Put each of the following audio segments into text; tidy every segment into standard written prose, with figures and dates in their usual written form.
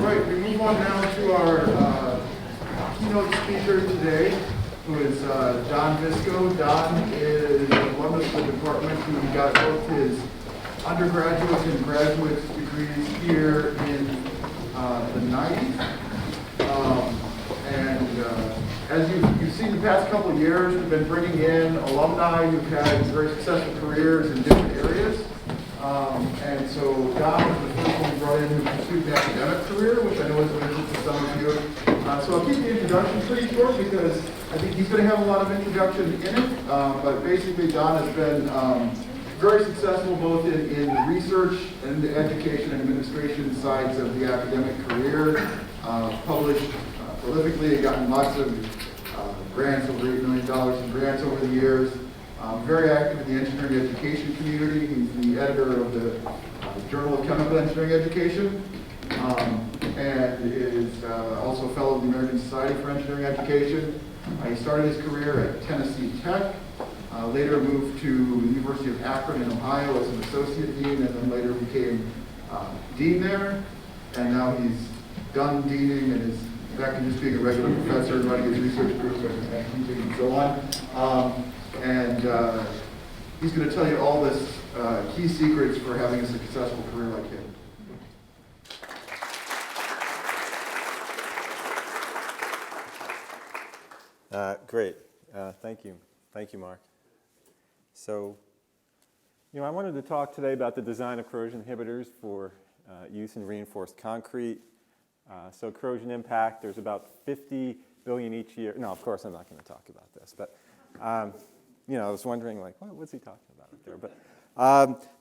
right, we move on now to our keynote speaker today, who is Don Visco. Don is an alumnus of the department who got both his undergraduate and graduate degrees here in the 90s. As you've seen the past couple of years, we've been bringing in alumni who've had very successful careers in different areas. And so Don was the first one we brought in who pursued an academic career, which I know is of interest to some of you. So I'll keep the introduction pretty short because I think he's going to have a lot of introduction in it. But basically, Don has been very successful both in the research and the education and administration sides of the academic career. Published prolifically, gotten lots of grants, over $8 million in grants over the years. Very active in the engineering education community. He's the editor of the Journal of Chemical Engineering Education, and is also a fellow of the American Society for Engineering Education. He started his career at Tennessee Tech, later moved to the University of Akron in Ohio as an associate dean, and then later became dean there. And now he's done deaning and is back to just being a regular professor and running his research group and teaching and so on. He's going to tell you all this key secrets for having a successful career like him. Great. Thank you. Thank you, Mark. So, I wanted to talk today about the design of corrosion inhibitors for use in reinforced concrete. So corrosion impact, there's about 50 billion each year. No, of course I'm not going to talk about this, but I was wondering, like, what's he talking about up there? But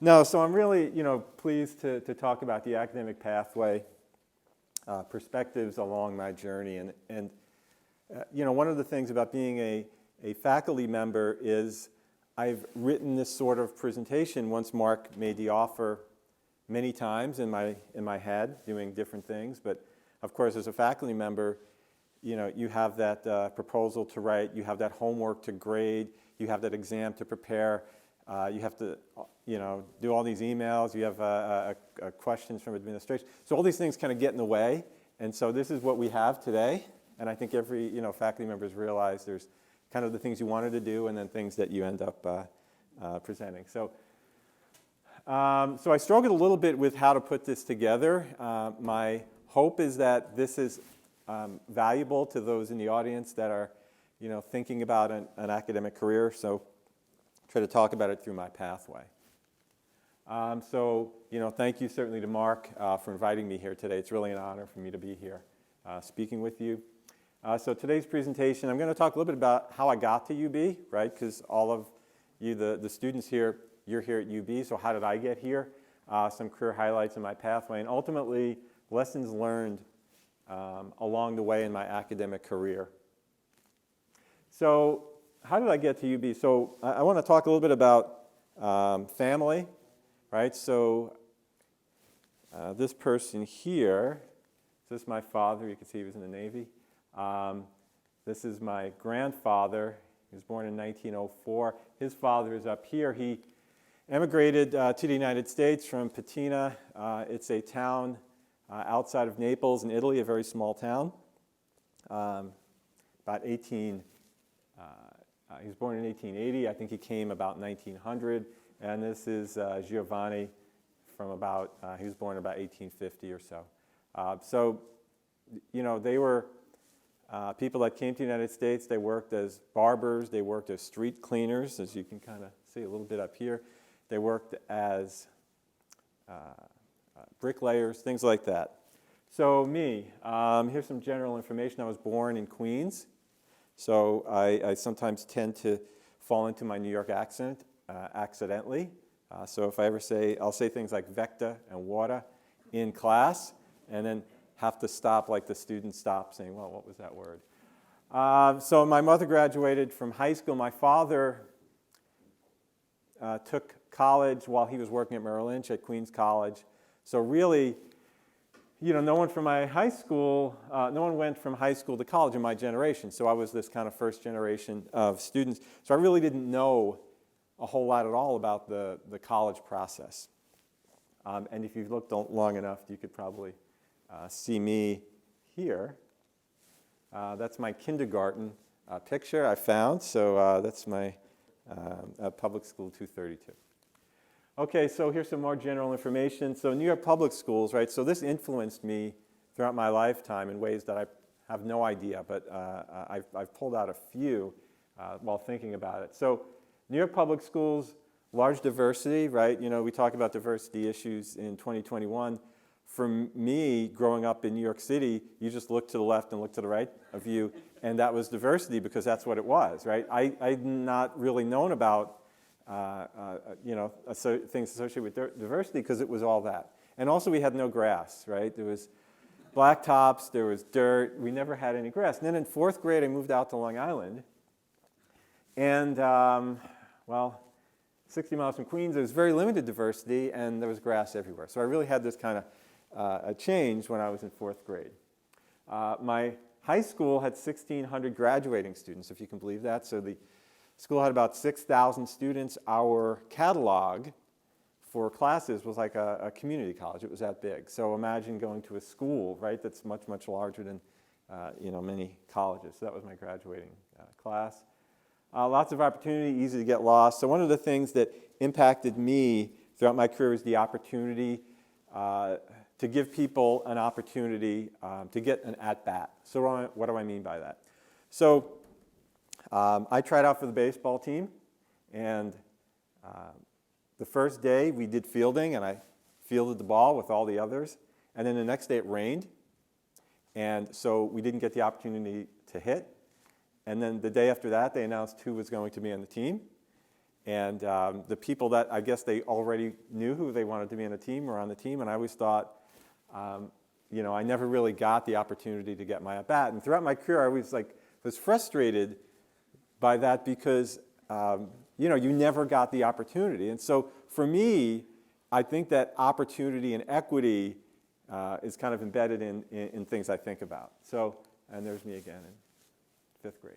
no, so I'm really, pleased to talk about the academic pathway, perspectives along my journey, and one of the things about being a faculty member is I've written this sort of presentation once Mark made the offer many times in my head, doing different things, but of course as a faculty member, you have that proposal to write, you have that homework to grade, you have that exam to prepare, you have to, do all these emails, you have questions from administration. So all these things kind of get in the way, and so this is what we have today, and I think every, faculty members realize there's kind of the things you wanted to do and then things that you end up presenting. So I struggled a little bit with how to put this together. My hope is that this is valuable to those in the audience that are, thinking about an academic career. So try to talk about it through my pathway. Thank you certainly to Mark for inviting me here today. It's really an honor for me to be here speaking with you. So today's presentation, I'm going to talk a little bit about how I got to UB, right? Because all of you, the students here, you're here at UB, so how did I get here? Some career highlights in my pathway, and ultimately lessons learned along the way in my academic career. So how did I get to UB? So I want to talk a little bit about family, right? So this person here, this is my father. You can see he was in the Navy. This is my grandfather. He was born in 1904. His father is up here. He emigrated to the United States from Patina. It's a town outside of Naples in Italy, a very small town. He was born in 1880. I think he came about 1900. And this is Giovanni from about, he was born about 1850 or so. They were people that came to the United States. They worked as barbers. They worked as street cleaners, as you can kind of see a little bit up here. They worked as bricklayers, things like that. So me, here's some general information. I was born in Queens, so I sometimes tend to fall into my New York accent accidentally. So if I ever say, I'll say things like vecta and water in class, and then have to stop like the students stop saying, well, what was that word? So my mother graduated from high school. My father took college while he was working at Merrill Lynch at Queens College. So really, no one from my high school, no one went from high school to college in my generation. So I was this kind of first generation of students. So I really didn't know a whole lot at all about the college process. And if you've looked long enough, you could probably see me here. That's my kindergarten picture I found, so that's my public school 232. Okay, so here's some more general information. So New York public schools, right, so this influenced me throughout my lifetime in ways that I have no idea, but I've pulled out a few while thinking about it. So New York public schools, large diversity, right? You know, we talk about diversity issues in 2021. For me, growing up in New York City, you just look to the left and look to the right of you, and that was diversity because that's what it was, right? I'd not really known about things associated with diversity because it was all that. And also we had no grass, right? There was blacktops, there was dirt, we never had any grass. And then in 4th grade, I moved out to Long Island. And, 60 miles from Queens, there was very limited diversity, and there was grass everywhere. So I really had this kind of a change when I was in 4th grade. My high school had 1,600 graduating students, if you can believe that. So the school had about 6,000 students. Our catalog for classes was like a community college. It was that big. So imagine going to a school, right, that's much, much larger than many colleges. So that was my graduating class. Lots of opportunity, easy to get lost. So one of the things that impacted me throughout my career is the opportunity to give people an opportunity to get an at-bat. So what do I mean by that? So I tried out for the baseball team, and the first day we did fielding, and I fielded the ball with all the others. And then the next day it rained, and so we didn't get the opportunity to hit. And then the day after that, they announced who was going to be on the team. And the people that I guess they already knew who they wanted to be on the team were on the team. And I always thought, I never really got the opportunity to get my at-bat. And throughout my career, I always was frustrated by that because, you never got the opportunity. And so for me, I think that opportunity and equity is kind of embedded in things I think about. So, and there's me again in 5th grade.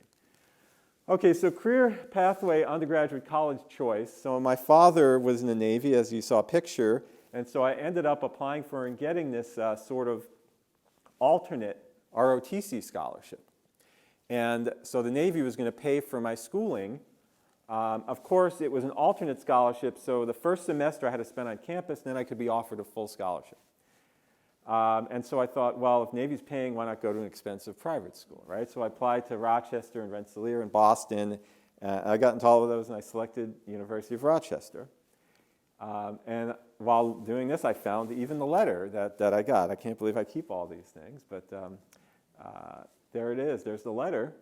Okay, so career pathway, undergraduate college choice. So my father was in the Navy, as you saw a picture, and so I ended up applying for and getting this sort of alternate ROTC scholarship. And so the Navy was going to pay for my schooling. Of course, it was an alternate scholarship, so the first semester I had to spend on campus, and then I could be offered a full scholarship. And so I thought, well, if Navy's paying, why not go to an expensive private school, right? So I applied to Rochester and Rensselaer and Boston. I got into all of those, and I selected University of Rochester. And while doing this, I found even the letter that I got. I can't believe I keep all these things, but there it is. There's the letter.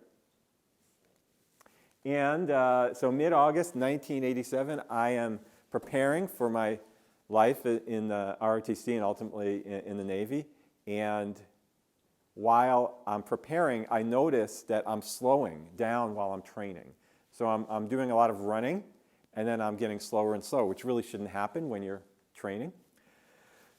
And so mid-August 1987, I am preparing for my life in the ROTC and ultimately in the Navy. And while I'm preparing, I notice that I'm slowing down while I'm training. So I'm doing a lot of running, and then I'm getting slower and slower, which really shouldn't happen when you're training.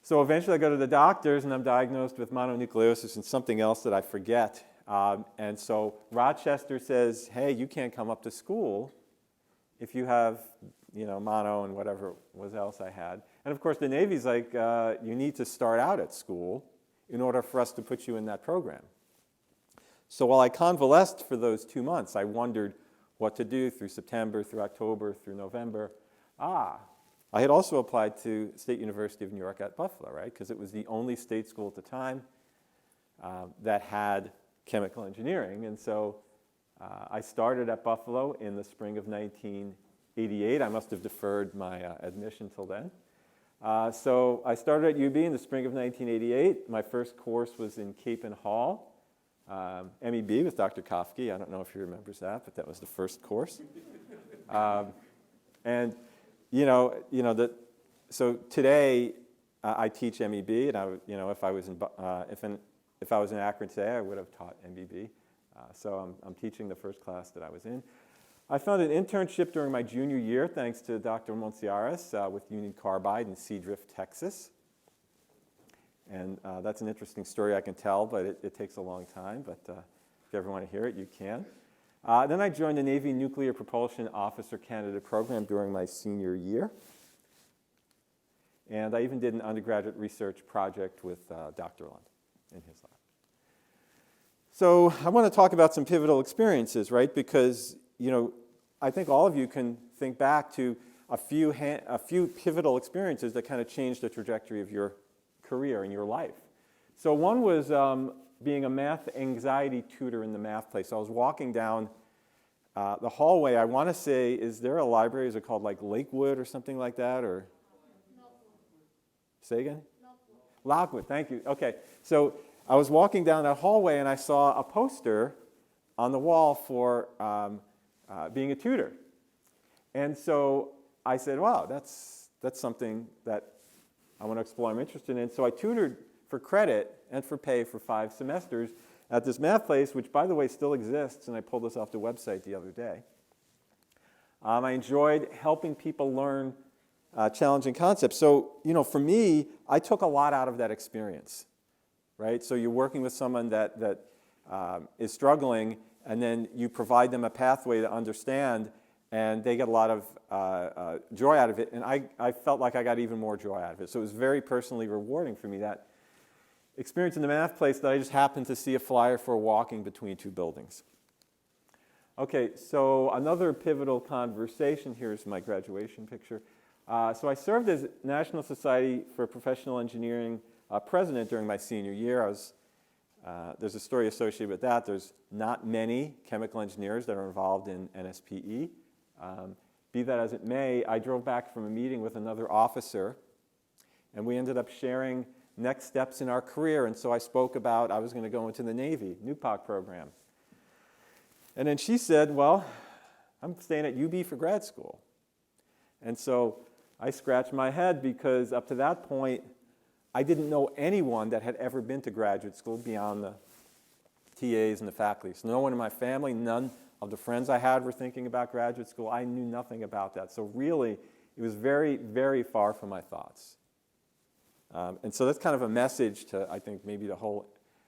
So eventually I go to the doctors, and I'm diagnosed with mononucleosis and something else that I forget. And so Rochester says, hey, you can't come up to school if you have mono and whatever was else I had. And of course, the Navy's like, you need to start out at school in order for us to put you in that program. So while I convalesced for those 2 months, I wondered what to do through September, through October, through November. I had also applied to State University of New York at Buffalo, right? Because it was the only state school at the time that had chemical engineering. And so I started at Buffalo in the spring of 1988. I must have deferred my admission till then. So I started at UB in the spring of 1988. My first course was in Cape and Hall, MEB with Dr. Kofke. I don't know if he remembers that, but that was the first course. And so today I teach MEB, and if I was in Akron today, I would have taught MEB. So I'm teaching the first class that I was in. I found an internship during my junior year, thanks to Dr. Monsiaris with Union Carbide in Seadrift, Texas. And that's an interesting story I can tell, but it takes a long time. But if you ever want to hear it, you can. Then I joined the Navy Nuclear Propulsion Officer Candidate Program during my senior year. And I even did an undergraduate research project with Dr. Lund. in his lab. So I want to talk about some pivotal experiences, right? Because, I think all of you can think back to a few pivotal experiences that kind of changed the trajectory of your career and your life. So one was being a math anxiety tutor in the math place. So I was walking down the hallway. I want to say, is there a library? Is it called like Lakewood or something like that? Or say again? Lockwood, thank you. Okay, so I was walking down that hallway and I saw a poster on the wall for being a tutor. And so I said, wow, that's something that I want to explore, I'm interested in. So I tutored for credit and for pay for 5 semesters at this math place, which, by the way, still exists, and I pulled this off the website the other day. I enjoyed helping people learn challenging concepts. So, for me, I took a lot out of that experience, right? So you're working with someone that is struggling, and then you provide them a pathway to understand, and they get a lot of joy out of it. And I felt like I got even more joy out of it. So it was very personally rewarding for me, that experience in the math place, that I just happened to see a flyer for walking between 2 buildings. Okay, so another pivotal conversation. Here's my graduation picture. So I served as National Society for Professional Engineering president during my senior year. There's a story associated with that. There's not many chemical engineers that are involved in NSPE. Be that as it may, I drove back from a meeting with another officer, and we ended up sharing next steps in our career. And so I spoke about I was going to go into the Navy, NUPOC program. And then she said, well, I'm staying at UB for grad school. And so I scratched my head, because up to that point, I didn't know anyone that had ever been to graduate school beyond the TAs and the faculty. So no one in my family, none of the friends I had were thinking about graduate school. I knew nothing about that. So really, it was very, very far from my thoughts. And so that's kind of a message to, I think, maybe the whole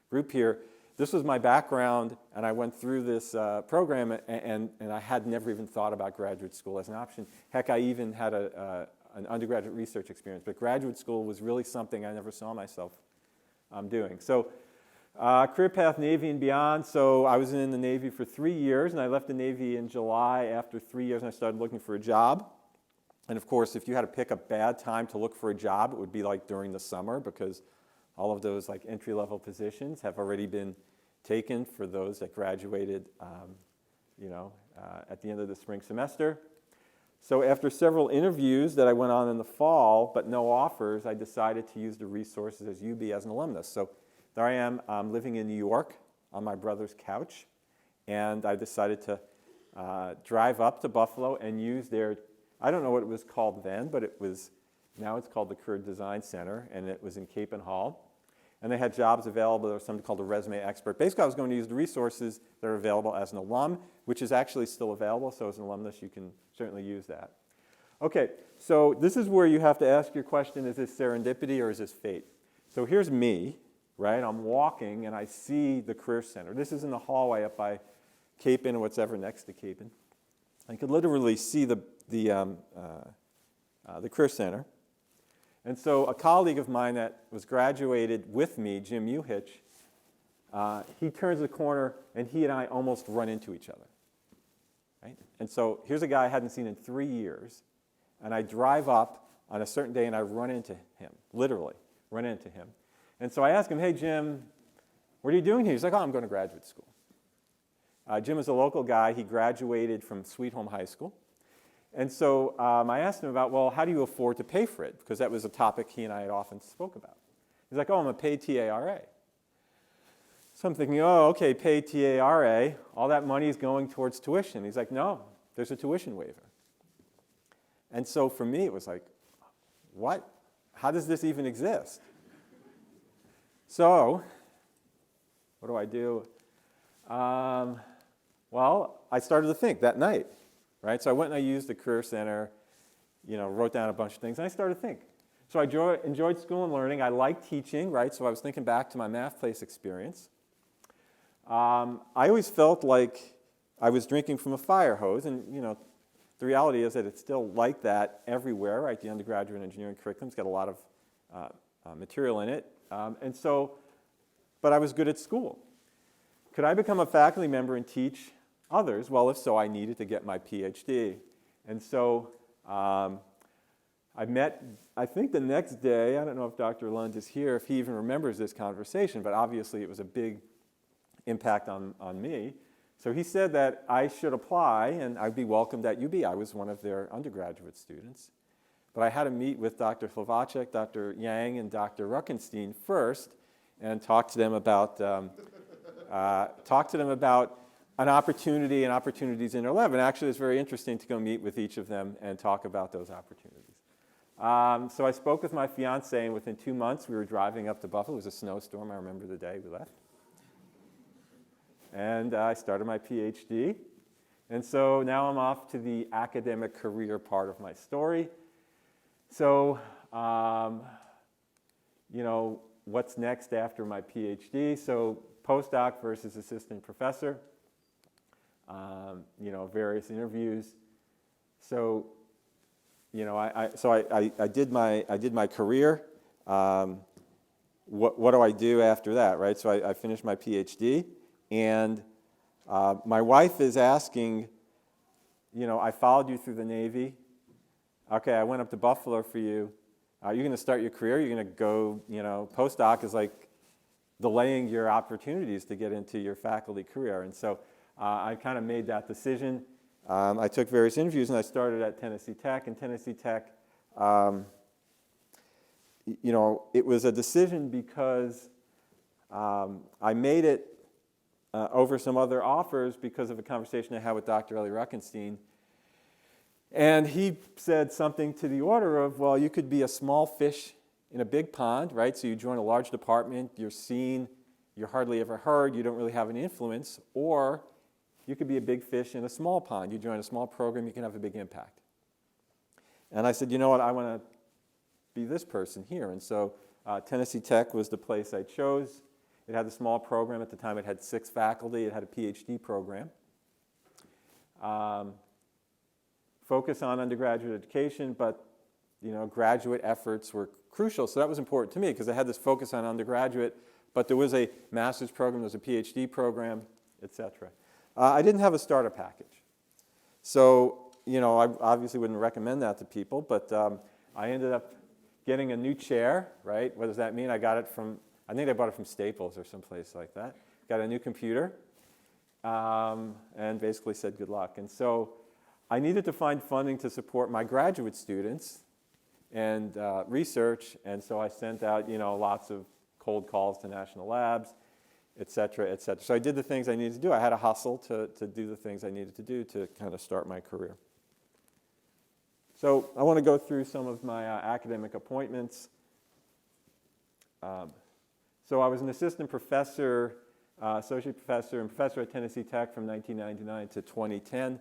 group here. This was my background, and I went through this program, and I had never even thought about graduate school as an option. Heck, I even had an undergraduate research experience, but graduate school was really something I never saw myself doing. So career path, Navy and beyond. So I was in the Navy for 3 years, and I left the Navy in July after 3 years, and I started looking for a job. And of course, if you had to pick a bad time to look for a job, it would be like during the summer, because all of those like entry-level positions have already been taken for those that graduated at the end of the spring semester. So after several interviews that I went on in the fall, but no offers, I decided to use the resources as UB as an alumnus. So there I am, living in New York on my brother's couch, and I decided to drive up to Buffalo and use their, I don't know what it was called then, but now it's called the Career Design Center, and it was in Capon Hall. And they had jobs available. There was something called a resume expert. Basically, I was going to use the resources that are available as an alum, which is actually still available. So as an alumnus, you can certainly use that. Okay, so this is where you have to ask your question, is this serendipity or is this fate? So here's me, right? I'm walking, and I see the Career Center. This is in the hallway up by Capon and whatever next to Capon. I could literally see the Career Center. And so a colleague of mine that was graduated with me, Jim Uhich, he turns the corner, and he and I almost run into each other. Right? And so here's a guy I hadn't seen in 3 years, and I drive up on a certain day, and I run into him, literally run into him. And so I ask him, hey, Jim, what are you doing here? He's like, oh, I'm going to graduate school. Jim is a local guy. He graduated from Sweet Home High School. And so I asked him about, well, how do you afford to pay for it? Because that was a topic he and I had often spoke about. He's like, oh, I'm a paid TARA. So I'm thinking, oh, okay, paid TARA, all that money is going towards tuition. He's like, no, there's a tuition waiver. And so for me, it was like, what? How does this even exist? So what do I do? Well, I started to think that night. Right? So I went and I used the Career Center, wrote down a bunch of things, and I started to think. So I enjoyed school and learning. I liked teaching, right? So I was thinking back to my math place experience. I always felt like I was drinking from a fire hose, and the reality is that it's still like that everywhere, right? The undergraduate engineering curriculum's got a lot of material in it. And so but I was good at school. Could I become a faculty member and teach others? Well, if so, I needed to get my PhD. And so I met, I think the next day, I don't know if Dr. Lund is here, if he even remembers this conversation, but obviously it was a big impact on me. So he said that I should apply and I'd be welcomed at UB. I was one of their undergraduate students. But I had to meet with Dr. Slovacek, Dr. Yang, and Dr. Ruckenstein first and talk to them about an opportunity and opportunities in their lab. And actually, it's very interesting to go meet with each of them and talk about those opportunities. So I spoke with my fiance, and within 2 months, we were driving up to Buffalo. It was a snowstorm. I remember the day we left. And I started my PhD. And so now I'm off to the academic career part of my story. So, what's next after my PhD? So postdoc versus assistant professor, various interviews. So, I did my career. What do I do after that, right? So I finished my PhD, and my wife is asking, I followed you through the Navy. Okay, I went up to Buffalo for you. You're going to start your career. You're going to go, postdoc is like delaying your opportunities to get into your faculty career. And so I kind of made that decision. I took various interviews, and I started at Tennessee Tech. And Tennessee Tech, it was a decision because I made it over some other offers because of a conversation I had with Dr. Ellie Ruckenstein. And he said something to the order of, well, you could be a small fish in a big pond, right? So you join a large department, you're seen, you're hardly ever heard, you don't really have an influence, or you could be a big fish in a small pond. You join a small program, you can have a big impact. And I said, you know what, I want to be this person here. And so Tennessee Tech was the place I chose. It had a small program. At the time, it had 6 faculty. It had a PhD program. Focus on undergraduate education, but graduate efforts were crucial. So that was important to me because I had this focus on undergraduate, but there was a master's program, there was a PhD program, et cetera. I didn't have a starter package. So, I obviously wouldn't recommend that to people, but I ended up getting a new chair, right? What does that mean? I got it from, I think I bought it from Staples or someplace like that. Got a new computer, and basically said good luck. And so I needed to find funding to support my graduate students and research, and so I sent out, lots of cold calls to national labs, et cetera, et cetera. So I did the things I needed to do. I had to hustle to do the things I needed to do to kind of start my career. So I want to go through some of my academic appointments. So I was an assistant professor, associate professor, and professor at Tennessee Tech from 1999 to 2010.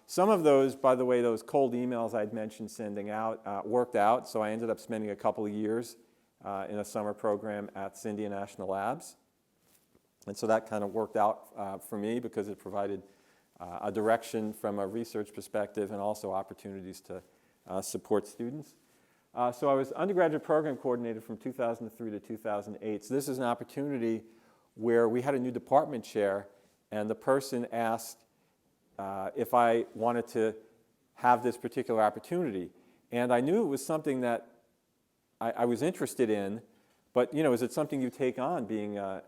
Some of those, by the way, those cold emails I'd mentioned sending out worked out, so I ended up spending a couple of years in a summer program at Syndia National Labs. And so that kind of worked out for me because it provided a direction from a research perspective and also opportunities to support students. So I was undergraduate program coordinator from 2003 to 2008. So this is an opportunity where we had a new department chair, and the person asked if I wanted to have this particular opportunity. And I knew it was something that I was interested in, but is it something you take on being a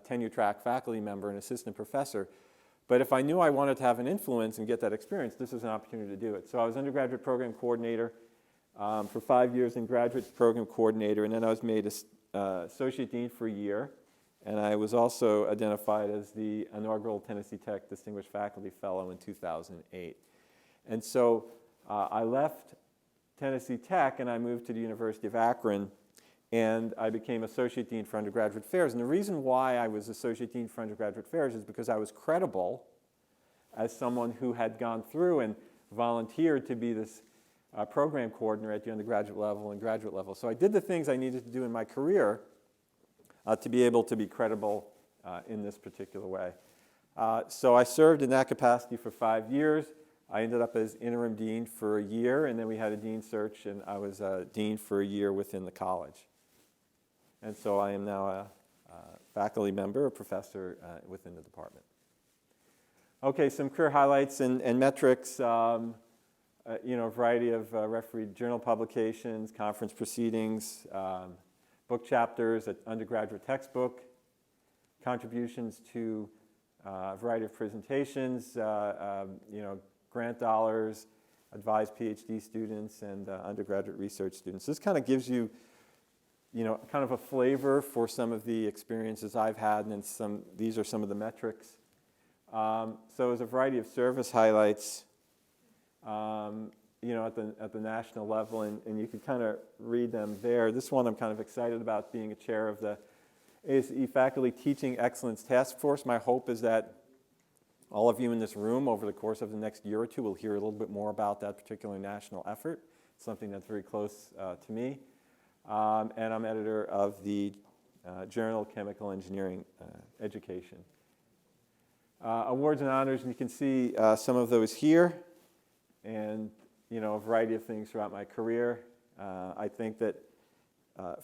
tenure track faculty member and assistant professor? But if I knew I wanted to have an influence and get that experience, this is an opportunity to do it. So I was undergraduate program coordinator for 5 years and graduate program coordinator, and then I was made associate dean for a year. And I was also identified as the inaugural Tennessee Tech Distinguished Faculty Fellow in 2008. And so I left Tennessee Tech and I moved to the University of Akron, and I became Associate Dean for Undergraduate Affairs. And the reason why I was Associate Dean for Undergraduate Affairs is because I was credible as someone who had gone through and volunteered to be this program coordinator at the undergraduate level and graduate level. So I did the things I needed to do in my career to be able to be credible in this particular way. So I served in that capacity for 5 years. I ended up as interim dean for a year, and then we had a dean search, and I was dean for a year within the college. And so I am now faculty member, a professor within the department. Okay, some career highlights and metrics. A variety of refereed journal publications, conference proceedings, book chapters, an undergraduate textbook, contributions to a variety of presentations, grant dollars, advised PhD students and undergraduate research students. This kind of gives you, kind of a flavor for some of the experiences I've had, and these are some of the metrics. So there's a variety of service highlights, at the national level, and you can kind of read them there. This one I'm kind of excited about, being a chair of the ASE Faculty Teaching Excellence Task Force. My hope is that all of you in this room over the course of the next year or two will hear a little bit more about that particular national effort, something that's very close to me. And I'm editor of the Journal Chemical Engineering Education. Awards and honors, and you can see some of those here, and a variety of things throughout my career. I think that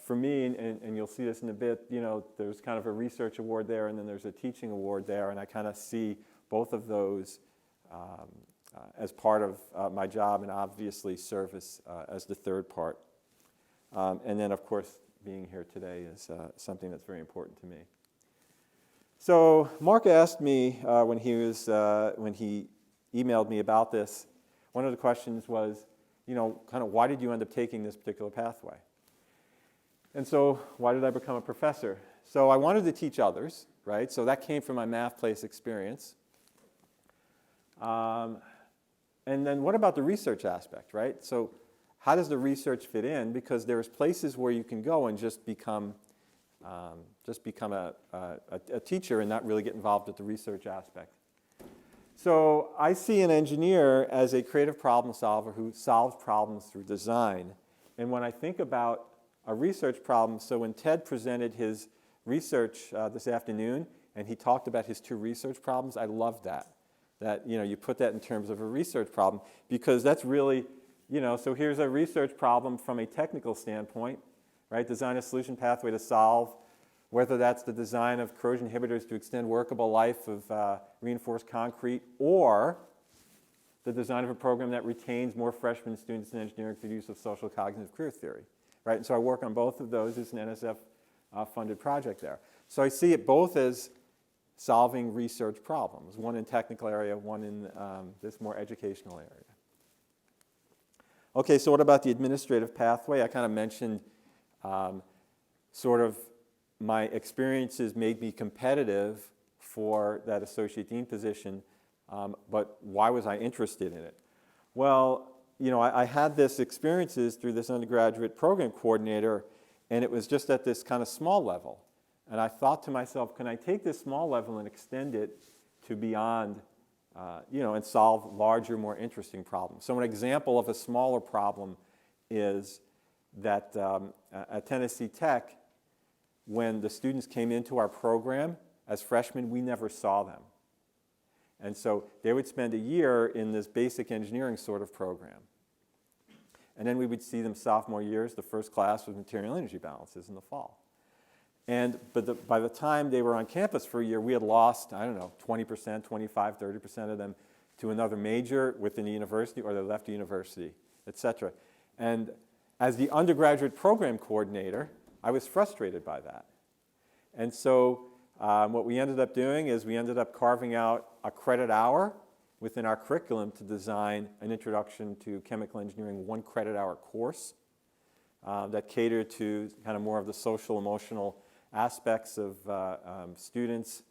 for me, and you'll see this in a bit, there's kind of a research award there, and then there's a teaching award there, and I kind of see both of those as part of my job, and obviously service as the third part. And then, of course, being here today is something that's very important to me. So Mark asked me when he emailed me about this, one of the questions was, kind of why did you end up taking this particular pathway? And so why did I become a professor? So I wanted to teach others, right? So that came from my math place experience. And then what about the research aspect, right? So how does the research fit in? Because there's places where you can go and just become a teacher and not really get involved with the research aspect. So I see an engineer as a creative problem solver who solves problems through design. And when I think about a research problem, so when Ted presented his research this afternoon and he talked about his 2 research problems, I love that. That, you put that in terms of a research problem, because that's really, so here's a research problem from a technical standpoint, right? Design a solution pathway to solve, whether that's the design of corrosion inhibitors to extend workable life of reinforced concrete, or the design of a program that retains more freshman students in engineering through the use of social cognitive career theory, right? And so I work on both of those. It's an NSF-funded project there. So I see it both as solving research problems, one in technical area, one in this more educational area. Okay, so what about the administrative pathway? I kind of mentioned sort of my experiences made me competitive for that associate dean position, but why was I interested in it? Well, I had this experiences through this undergraduate program coordinator, and it was just at this kind of small level. And I thought to myself, can I take this small level and extend it to beyond, and solve larger, more interesting problems? So an example of a smaller problem is that at Tennessee Tech, when the students came into our program as freshmen, we never saw them. And so they would spend a year in this basic engineering sort of program. And then we would see them sophomore years. The first class was material energy balances in the fall. But by the time they were on campus for a year, we had lost, 20%, 25, 30% of them to another major within the university, or they left the university, et cetera. And as the undergraduate program coordinator, I was frustrated by that. And so what we ended up doing is we ended up carving out a credit hour within our curriculum to design an introduction to chemical engineering 1 credit hour course that catered to kind of more of the social, emotional aspects of students.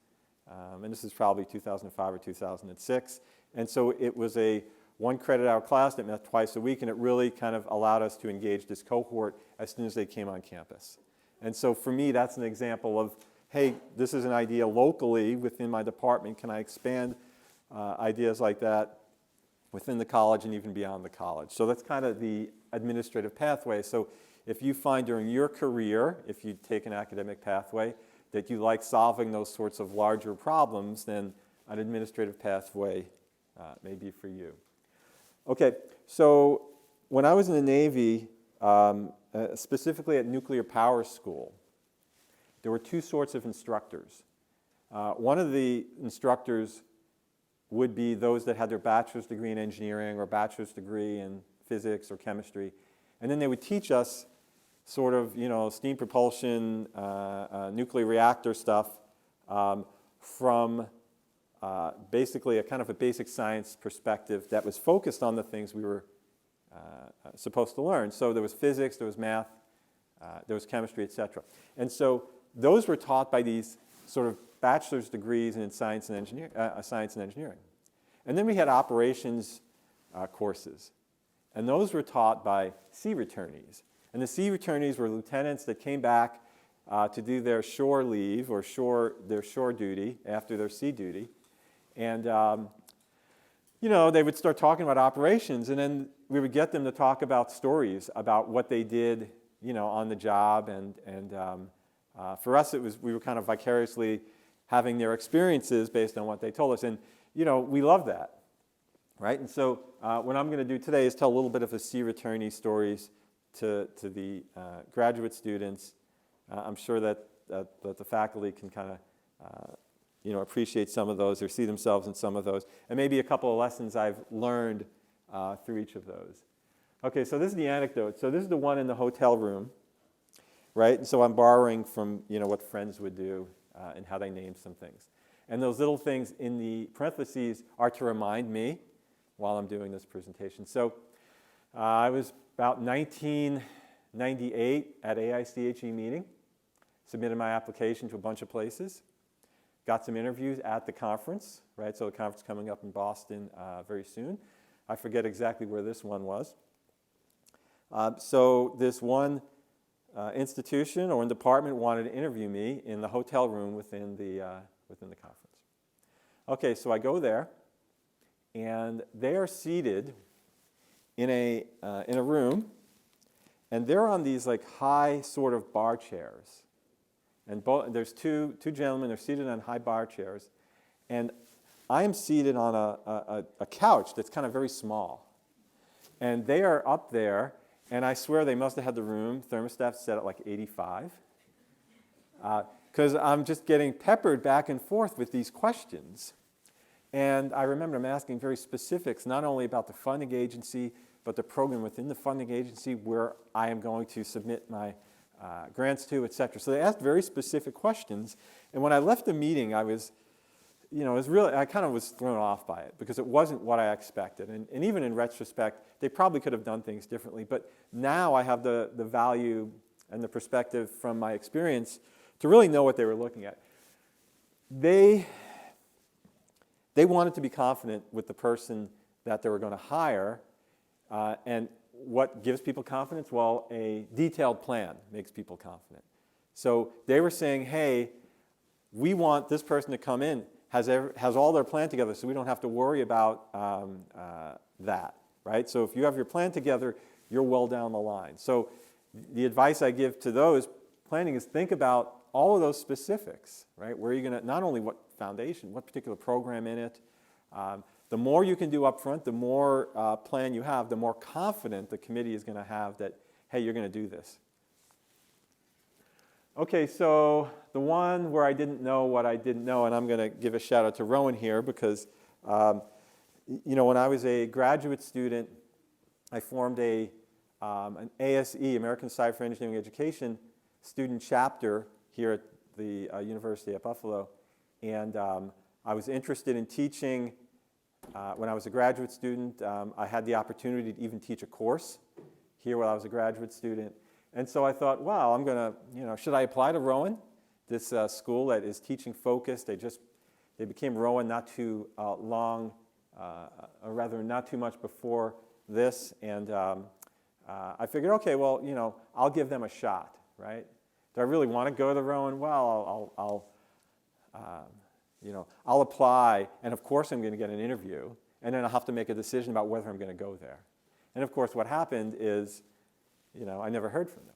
And this is probably 2005 or 2006. And so it was a 1 credit hour class that met twice a week, and it really kind of allowed us to engage this cohort as soon as they came on campus. And so for me, that's an example of, hey, this is an idea locally within my department. Can I expand ideas like that within the college and even beyond the college? So that's kind of the administrative pathway. So if you find during your career, if you take an academic pathway, that you like solving those sorts of larger problems, then an administrative pathway may be for you. Okay, so when I was in the Navy, specifically at nuclear power school, there were two sorts of instructors. One of the instructors would be those that had their bachelor's degree in engineering or bachelor's degree in physics or chemistry. And then they would teach us sort of, steam propulsion, nuclear reactor stuff from basically a kind of a basic science perspective that was focused on the things we were supposed to learn. So there was physics, there was math, there was chemistry, et cetera. And so those were taught by these sort of bachelor's degrees in science and engineering. And then we had operations courses. And those were taught by sea returnees. And the sea returnees were lieutenants that came back to do their shore leave or their shore duty after their sea duty. And, they would start talking about operations, and then we would get them to talk about stories about what they did, on the job. And for us, we were kind of vicariously having their experiences based on what they told us. And, we love that, right? And so what I'm going to do today is tell a little bit of the sea returnee stories to the graduate students. I'm sure that the faculty can kind of, appreciate some of those or see themselves in some of those. And maybe a couple of lessons I've learned through each of those. Okay, so this is the anecdote. So this is the one in the hotel room, right? And so I'm borrowing from, what friends would do and how they name some things. And those little things in the parentheses are to remind me while I'm doing this presentation. So I was about 1998 at AICHE meeting, submitted my application to a bunch of places, got some interviews at the conference, right? So the conference coming up in Boston very soon. I forget exactly where this one was. So this one institution or department wanted to interview me in the hotel room within the conference. Okay, so I go there, and they are seated in a room, and they're on these like high sort of bar chairs. And there's two gentlemen, they're seated on high bar chairs, and I am seated on a couch that's kind of very small. And they are up there, and I swear they must have had the room thermostat set at like 85. Because I'm just getting peppered back and forth with these questions. And I remember I'm asking very specifics, not only about the funding agency, but the program within the funding agency where I am going to submit my grants to, et cetera. So they asked very specific questions. And when I left the meeting, I was, I kind of was thrown off by it because it wasn't what I expected. And even in retrospect, they probably could have done things differently. But now I have the value and the perspective from my experience to really know what they were looking at. They wanted to be confident with the person that they were going to hire. And what gives people confidence? Well, a detailed plan makes people confident. So they were saying, hey, we want this person to come in, has all their plan together, so we don't have to worry about that, right? So if you have your plan together, you're well down the line. So the advice I give to those planning is think about all of those specifics, right? Where are you going to, not only what foundation, what particular program in it. The more you can do up front, the more plan you have, the more confident the committee is going to have that, hey, you're going to do this. Okay, so the one where I didn't know what I didn't know, and I'm going to give a shout out to Rowan here because, when I was a graduate student, I formed an ASE, American Society for Engineering Education, student chapter here at the University at Buffalo. And I was interested in teaching. When I was a graduate student, I had the opportunity to even teach a course here while I was a graduate student. And so I thought, wow, I'm going to, should I apply to Rowan, this school that is teaching focused? They became Rowan not too long, or rather not too much before this. And I figured, okay, well, I'll give them a shot, right? Do I really want to go to Rowan? Well, I'll apply, and of course I'm going to get an interview, and then I'll have to make a decision about whether I'm going to go there. And of course what happened is, I never heard from them.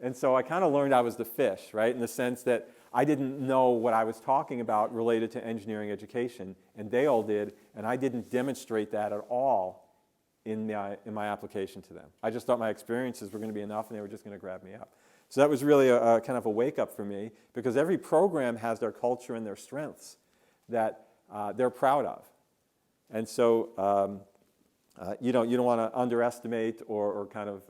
And so I kind of learned I was the fish, right, in the sense that I didn't know what I was talking about related to engineering education, and they all did, and I didn't demonstrate that at all in my application to them. I just thought my experiences were going to be enough, and they were just going to grab me up. So that was really a kind of a wake-up for me, because every program has their culture and their strengths that they're proud of. And so you don't want to underestimate or kind of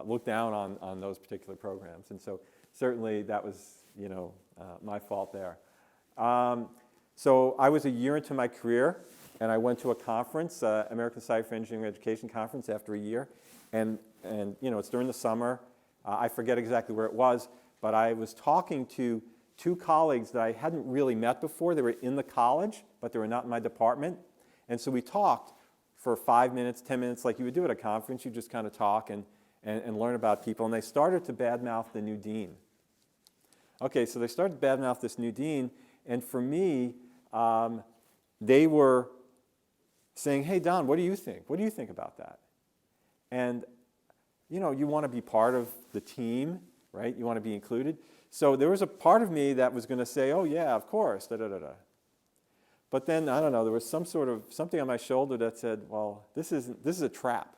look down on those particular programs. And so certainly that was my fault there. So I was a year into my career, and I went to a conference, American Society for Engineering Education conference, after a year. And it's during the summer. I forget exactly where it was, but I was talking to two colleagues that I hadn't really met before. They were in the college, but they were not in my department. And so we talked for 5 minutes, 10 minutes, like you would do at a conference. You just kind of talk and learn about people. And they started to badmouth the new dean. Okay, so they started to badmouth this new dean. And for me, they were saying, hey, Don, what do you think? What do you think about that? And you want to be part of the team, right? You want to be included. So there was a part of me that was going to say, oh, yeah, of course, da-da-da-da. But then, I don't know, there was something on my shoulder that said, well, this is a trap.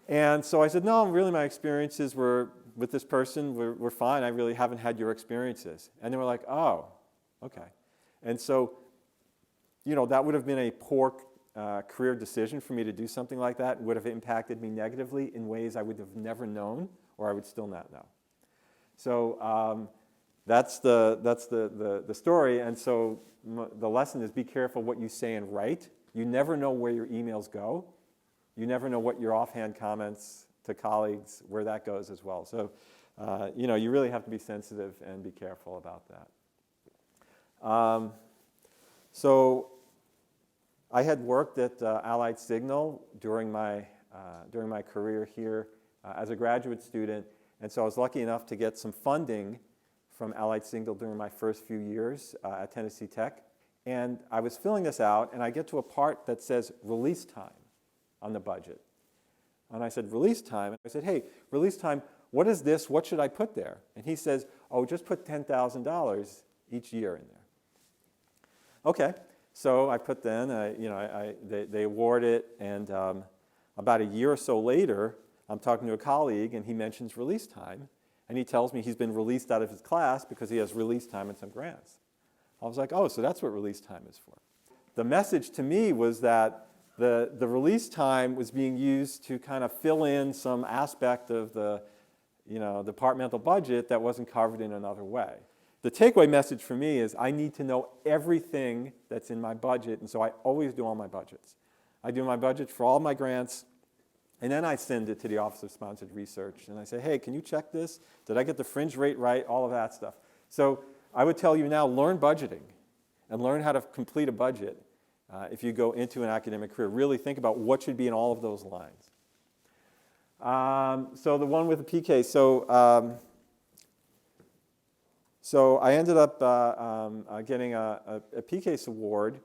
And so I said, no, really my experiences were with this person were fine. I really haven't had your experiences. And they were like, oh, okay. And so, that would have been a poor career decision for me to do something like that. It would have impacted me negatively in ways I would have never known, or I would still not know. So that's the story. And so the lesson is, be careful what you say and write. You never know where your emails go. You never know what your offhand comments to colleagues, where that goes as well. So you really have to be sensitive and be careful about that. So I had worked at Allied Signal during my career here as a graduate student, and so I was lucky enough to get some funding from Allied Signal during my first few years at Tennessee Tech. And I was filling this out, and I get to a part that says release time on the budget. And I said, release time? I said, hey, release time, what is this? What should I put there? And he says, oh, just put $10,000 each year in there. Okay. So I put then, they award it, and about a year or so later, I'm talking to a colleague, and he mentions release time, and he tells me he's been released out of his class because he has release time and some grants. I was like, oh, so that's what release time is for. The message to me was that the release time was being used to kind of fill in some aspect of the departmental budget that wasn't covered in another way. The takeaway message for me is I need to know everything that's in my budget, and so I always do all my budgets. I do my budget for all my grants, and then I send it to the Office of Sponsored Research, and I say, hey, can you check this? Did I get the fringe rate right? All of that stuff. So I would tell you now, learn budgeting and learn how to complete a budget if you go into an academic career. Really think about what should be in all of those lines. So the one with the PK. So I ended up getting a PCASE award,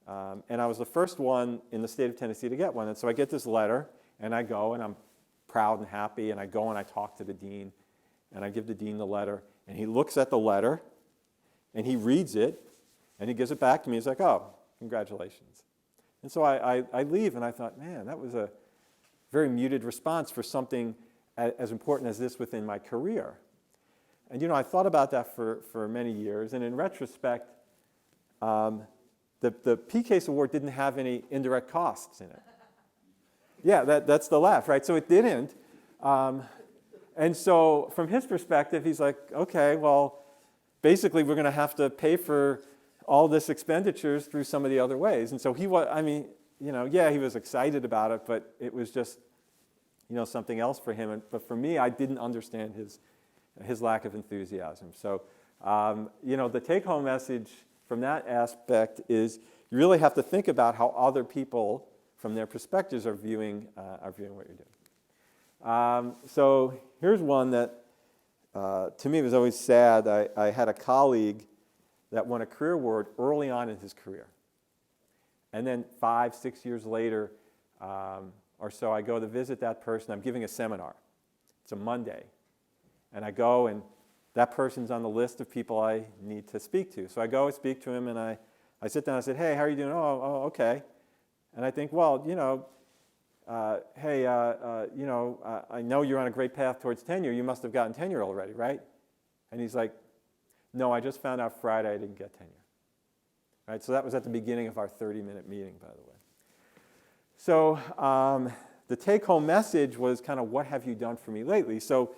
and I was the first one in the state of Tennessee to get one. And so I get this letter, and I go, and I'm proud and happy, and I go and I talk to the dean, and I give the dean the letter, and he looks at the letter, and he reads it, and he gives it back to me. He's like, oh, congratulations. And so I leave, and I thought, man, that was a very muted response for something as important as this within my career. And I thought about that for many years, and in retrospect, the PCASE award didn't have any indirect costs in it. Yeah, that's the laugh, right? So it didn't. And so from his perspective, he's like, okay, well, basically we're going to have to pay for all this expenditures through some of the other ways. And so he was, he was excited about it, but it was just, something else for him. But for me, I didn't understand his lack of enthusiasm. So, the take-home message from that aspect is you really have to think about how other people, from their perspectives, are viewing what you're doing. So here's one that, to me, was always sad. I had a colleague that won a career award early on in his career. And then 5, 6 years later, or so, I go to visit that person. I'm giving a seminar. It's a Monday. And I go, and that person's on the list of people I need to speak to. So I go and speak to him, and I sit down and I said, hey, how are you doing? Oh, okay. And I think, well, hey, I know you're on a great path towards tenure. You must have gotten tenure already, right? And he's like, no, I just found out Friday I didn't get tenure. Right, so that was at the beginning of our 30-minute meeting, by the way. So the take-home message was kind of, what have you done for me lately? So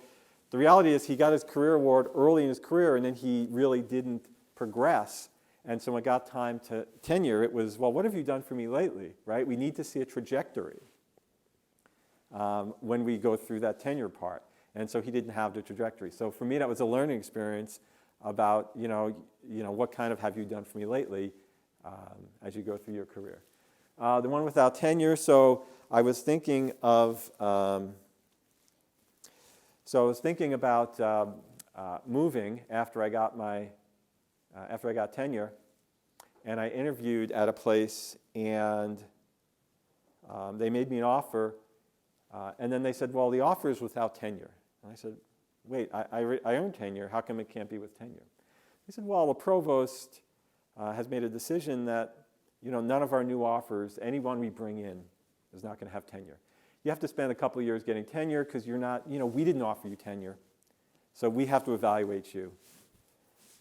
the reality is he got his career award early in his career, and then he really didn't progress. And so when it got time to tenure, it was, well, what have you done for me lately, right? We need to see a trajectory when we go through that tenure part. And so he didn't have the trajectory. So for me, that was a learning experience about, what kind of have you done for me lately as you go through your career. The one without tenure, so I was thinking of, about moving after I got tenure, and I interviewed at a place, and they made me an offer, and then they said, well, the offer is without tenure. And I said, wait, I earn tenure. How come it can't be with tenure? He said, well, the provost has made a decision that none of our new offers, anyone we bring in, is not going to have tenure. You have to spend a couple of years getting tenure because you're not, we didn't offer you tenure, so we have to evaluate you.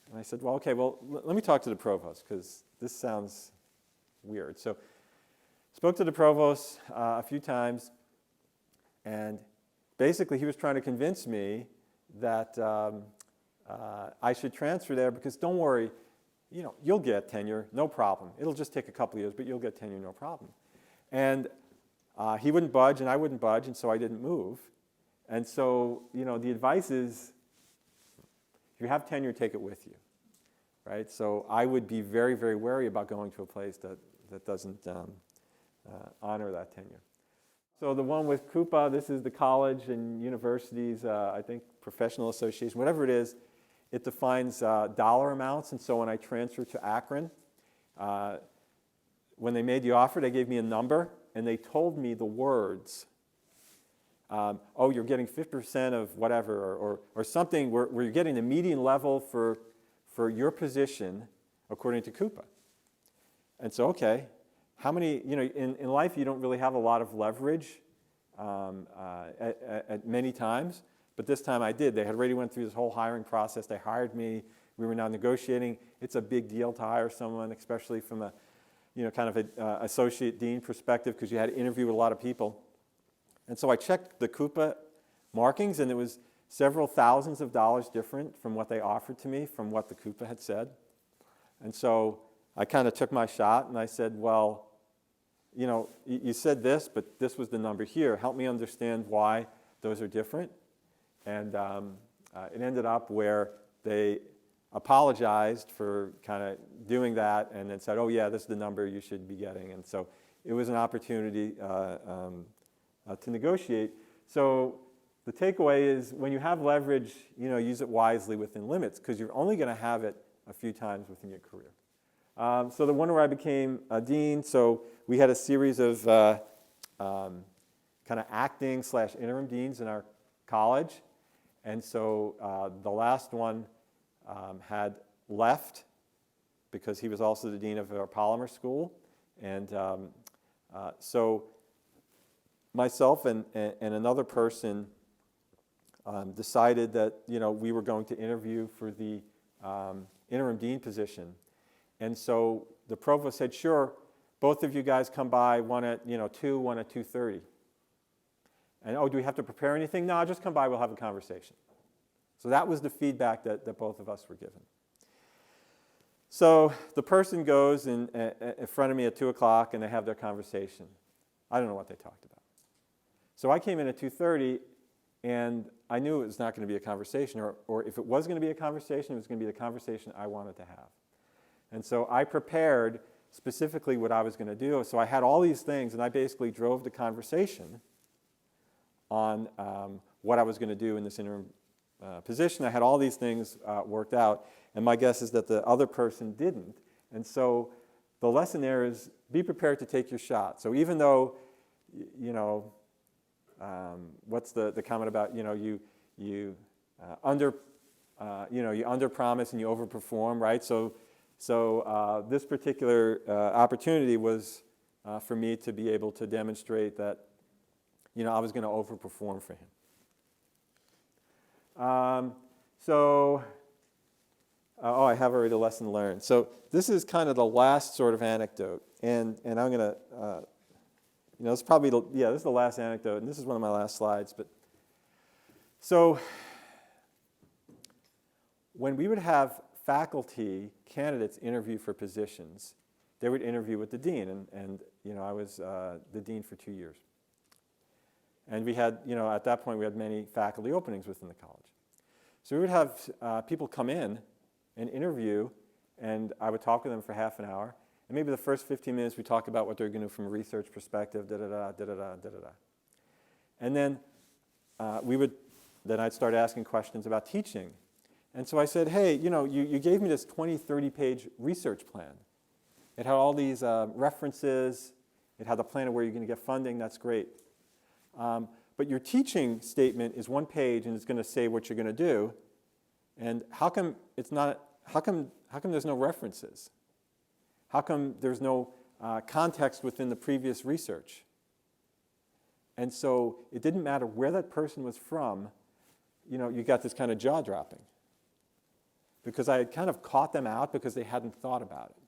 And I said, well, okay, let me talk to the provost because this sounds weird. So spoke to the provost a few times, and basically he was trying to convince me that I should transfer there because don't worry, you'll get tenure, no problem. It'll just take a couple of years, but you'll get tenure, no problem. And he wouldn't budge, and I wouldn't budge, and so I didn't move. And so, the advice is, if you have tenure, take it with you, right? So I would be very, very wary about going to a place that doesn't honor that tenure. So the one with Coupa, this is the college and universities, I think professional association, whatever it is, it defines dollar amounts. And so when I transferred to Akron, when they made the offer, they gave me a number, and they told me the words, oh, you're getting 50% of whatever, or something where you're getting the median level for your position according to Coupa. And so, okay, how many, in life you don't really have a lot of leverage at many times, but this time I did. They had already went through this whole hiring process. They hired me. We were now negotiating. It's a big deal to hire someone, especially from a, kind of an associate dean perspective, because you had to interview with a lot of people. And so I checked the Coupa markings, and it was several thousands of dollars different from what they offered to me from what the Coupa had said. And so I kind of took my shot, and I said, well, you said this, but this was the number here. Help me understand why those are different. And it ended up where they apologized for kind of doing that and then said, oh, yeah, this is the number you should be getting. And so it was an opportunity to negotiate. So the takeaway is when you have leverage, use it wisely within limits because you're only going to have it a few times within your career. So the one where I became a dean, so we had a series of kind of acting/interim deans in our college. And so the last one had left because he was also the dean of our polymer school. And so myself and another person decided that we were going to interview for the interim dean position. And so the provost said, sure, both of you guys come by, one at 2, one at 2:30. And, oh, do we have to prepare anything? No, just come by, we'll have a conversation. So that was the feedback that both of us were given. So the person goes in front of me at 2 o'clock, and they have their conversation. I don't know what they talked about. So I came in at 2:30, and I knew it was not going to be a conversation, or if it was going to be a conversation, it was going to be the conversation I wanted to have. And so I prepared specifically what I was going to do. So I had all these things, and I basically drove the conversation on what I was going to do in this interim position. I had all these things worked out, and my guess is that the other person didn't. And so the lesson there is be prepared to take your shot. So even though, what's the comment about, you under-promise and you over-perform, right? So this particular opportunity was for me to be able to demonstrate that I was going to overperform for him. I have already the lesson learned. So this is kind of the last sort of anecdote, and I'm going to, this is probably, this is the last anecdote, and this is one of my last slides. But so when we would have faculty candidates interview for positions, they would interview with the dean, and I was the dean for 2 years. And we had, at that point, we had many faculty openings within the college. So we would have people come in and interview, and I would talk with them for half an hour. And maybe the first 15 minutes, we talk about what they're going to do from a research perspective, da-da-da, da-da-da, da-da-da. And then then I'd start asking questions about teaching. And so I said, hey, you gave me this 20, 30-page research plan. It had all these references. It had the plan of where you're going to get funding. That's great. But your teaching statement is 1 page, and it's going to say what you're going to do. And how come it's not? How come there's no references? How come there's no context within the previous research? And so it didn't matter where that person was from. You got this kind of jaw dropping, because I had kind of caught them out because they hadn't thought about it.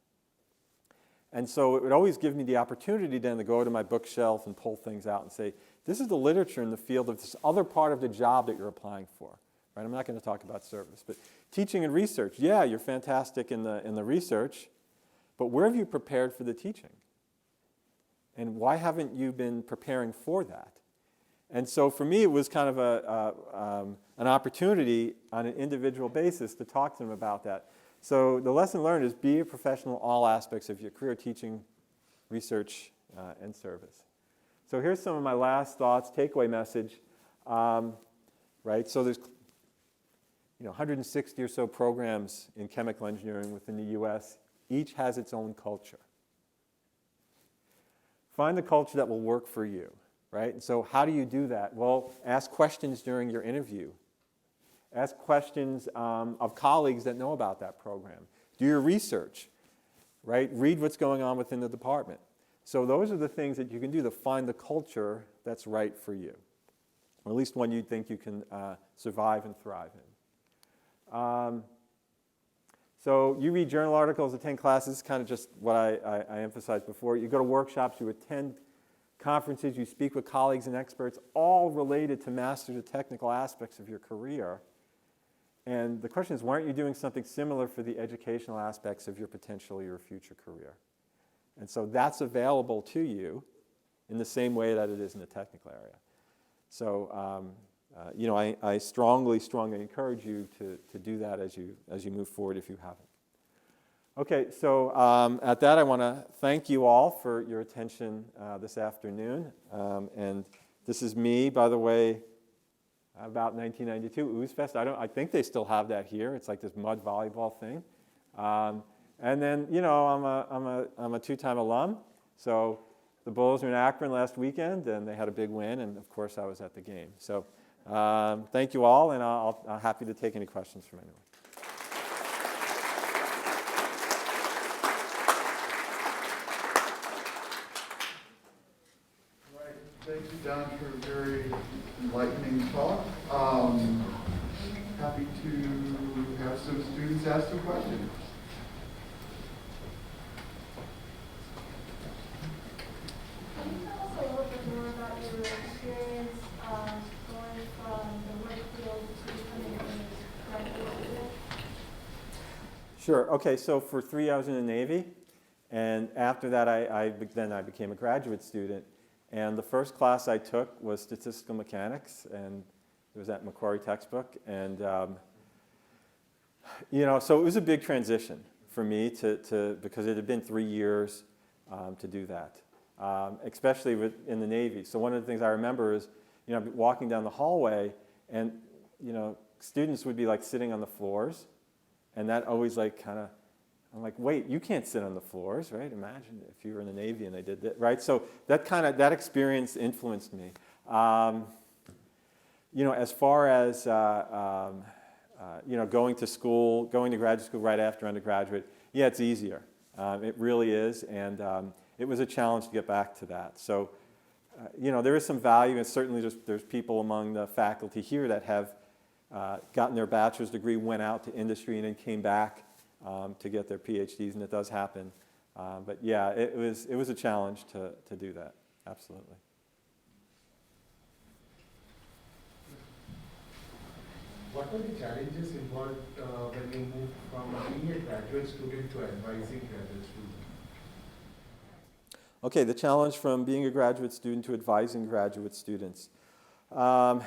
And so it would always give me the opportunity then to go to my bookshelf and pull things out and say, this is the literature in the field of this other part of the job that you're applying for. Right? I'm not going to talk about service, but teaching and research. Yeah, you're fantastic in the research, but where have you prepared for the teaching? And why haven't you been preparing for that? And so for me, it was kind of an opportunity on an individual basis to talk to them about that. So the lesson learned is be a professional in all aspects of your career: teaching, research, and service. So here's some of my last thoughts, takeaway message. Right? So there's 160 or so programs in chemical engineering within the U.S. Each has its own culture. Find the culture that will work for you. Right? And so how do you do that? Well, ask questions during your interview. Ask questions of colleagues that know about that program. Do your research. Right? Read what's going on within the department. So those are the things that you can do to find the culture that's right for you, or at least one you think you can survive and thrive in. So you read journal articles, attend classes, kind of just what I emphasized before. You go to workshops, you attend conferences, you speak with colleagues and experts, all related to master the technical aspects of your career. And the question is, why aren't you doing something similar for the educational aspects of your potential, your future career? And so that's available to you in the same way that it is in the technical area. So, I strongly encourage you to do that as you move forward if you haven't. Okay, so at that, I want to thank you all for your attention this afternoon. And this is me, by the way, about 1992, Ooze Fest. I think they still have that here. It's like this mud volleyball thing. And then, I'm a two-time alum. So the Bulls were in Akron last weekend, and they had a big win. And of course, I was at the game. So thank you all, and I'm happy to take any questions from anyone. Thank you, Don, for a very enlightening talk. Happy to have some students ask some questions. Can you tell us a little bit more about your experience going from the work field to becoming a graduate student? Sure. Okay, so for 3 years in the Navy, and after that I became a graduate student. And the first class I took was statistical mechanics, and it was that Macquarie textbook. And so it was a big transition for me because it had been 3 years to do that, especially in the Navy. So one of the things I remember is, walking down the hallway, and students would be like sitting on the floors, and that always I'm like, wait, you can't sit on the floors, right? Imagine if you were in the Navy and they did that, right? So that experience influenced me. As far as going to graduate school right after undergraduate, yeah, it's easier. It really is, and it was a challenge to get back to that. So, there is some value, and certainly there's people among the faculty here that have gotten their bachelor's degree, went out to industry, and then came back to get their PhDs, and it does happen. But yeah, it was a challenge to do that, absolutely. What are the challenges involved when you move from being a graduate student to advising graduate students? Okay, the challenge from being a graduate student to advising graduate students. So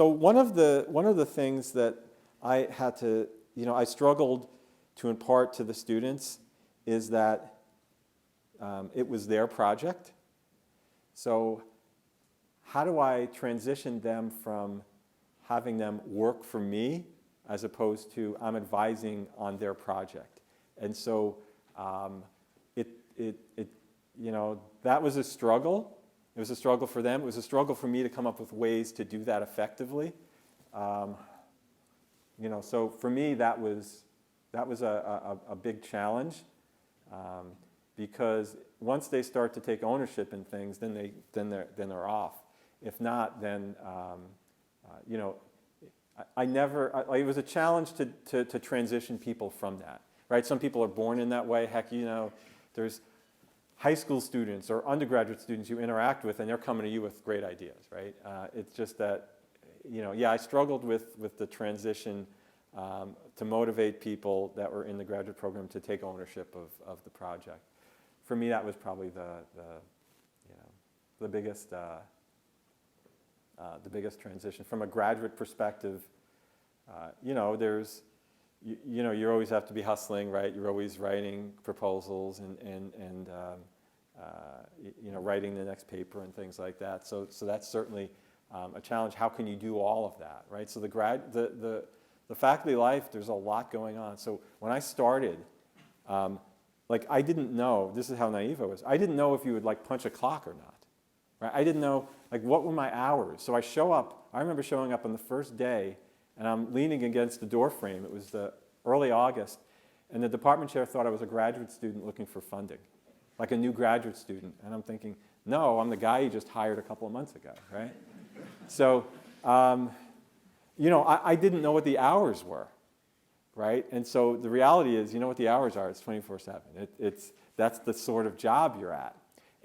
one of the things that I had to, I struggled to impart to the students is that it was their project. So how do I transition them from having them work for me as opposed to I'm advising on their project? And so that was a struggle. It was a struggle for them. It was a struggle for me to come up with ways to do that effectively. So for me, that was a big challenge because once they start to take ownership in things, then they're off. If not, then it was a challenge to transition people from that. Right? Some people are born in that way. Heck, there's high school students or undergraduate students you interact with, and they're coming to you with great ideas, right? It's just that, I struggled with the transition to motivate people that were in the graduate program to take ownership of the project. For me, that was probably the biggest transition. From a graduate perspective, you always have to be hustling, right? You're always writing proposals and writing the next paper and things like that. So that's certainly a challenge. How can you do all of that, right? So the faculty life, there's a lot going on. So when I started, I didn't know, this is how naive I was, I didn't know if you would punch a clock or not, right? I didn't know, what were my hours? So I remember showing up on the first day, and I'm leaning against the door frame. It was the early August, and the department chair thought I was a graduate student looking for funding, like a new graduate student. And I'm thinking, no, I'm the guy you just hired a couple of months ago, right? So, I didn't know what the hours were, right? And so the reality is, you know what the hours are? It's 24/7. That's the sort of job you're at.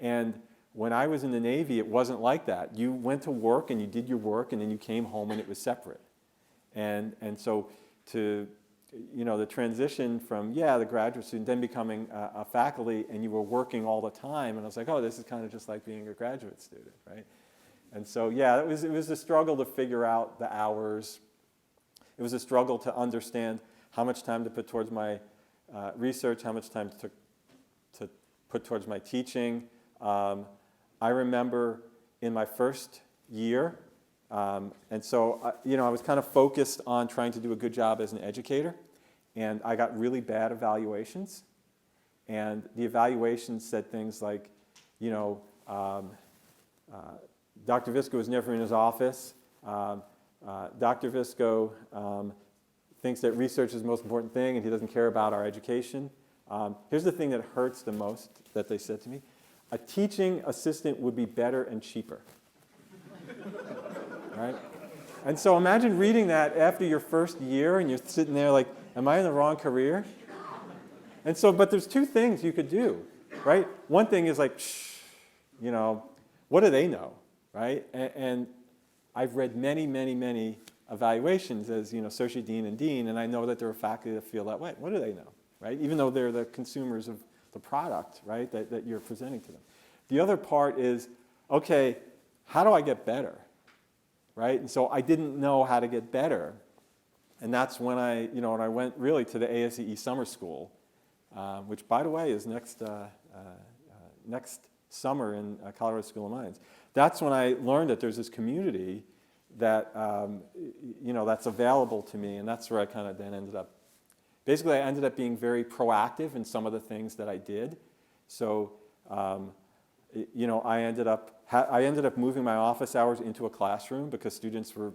And when I was in the Navy, it wasn't like that. You went to work and you did your work, and then you came home and it was separate. And so the transition from, the graduate student, then becoming a faculty, and you were working all the time, and I was like, oh, this is kind of just like being a graduate student, right? And so, it was a struggle to figure out the hours. It was a struggle to understand how much time to put towards my research, how much time to put towards my teaching. I remember in my first year, and so, I was kind of focused on trying to do a good job as an educator, and I got really bad evaluations. And the evaluations said things like, Dr. Visco was never in his office. Dr. Visco thinks that research is the most important thing, and he doesn't care about our education. Here's the thing that hurts the most that they said to me. A teaching assistant would be better and cheaper. Right? And so imagine reading that after your first year, and you're sitting there like, am I in the wrong career? And so, but there's two things you could do, right? One thing is what do they know, right? And I've read many, many, many evaluations as, associate dean and dean, and I know that there are faculty that feel that way. What do they know, right? Even though they're the consumers of the product, right, that you're presenting to them. The other part is, okay, how do I get better? Right? And so I didn't know how to get better. And that's when I went really to the ASCE summer school, which, by the way, is next summer in Colorado School of Mines. That's when I learned that there's this community that, that's available to me, and that's where I kind of then ended up. Basically, I ended up being very proactive in some of the things that I did. So, I ended up moving my office hours into a classroom because students were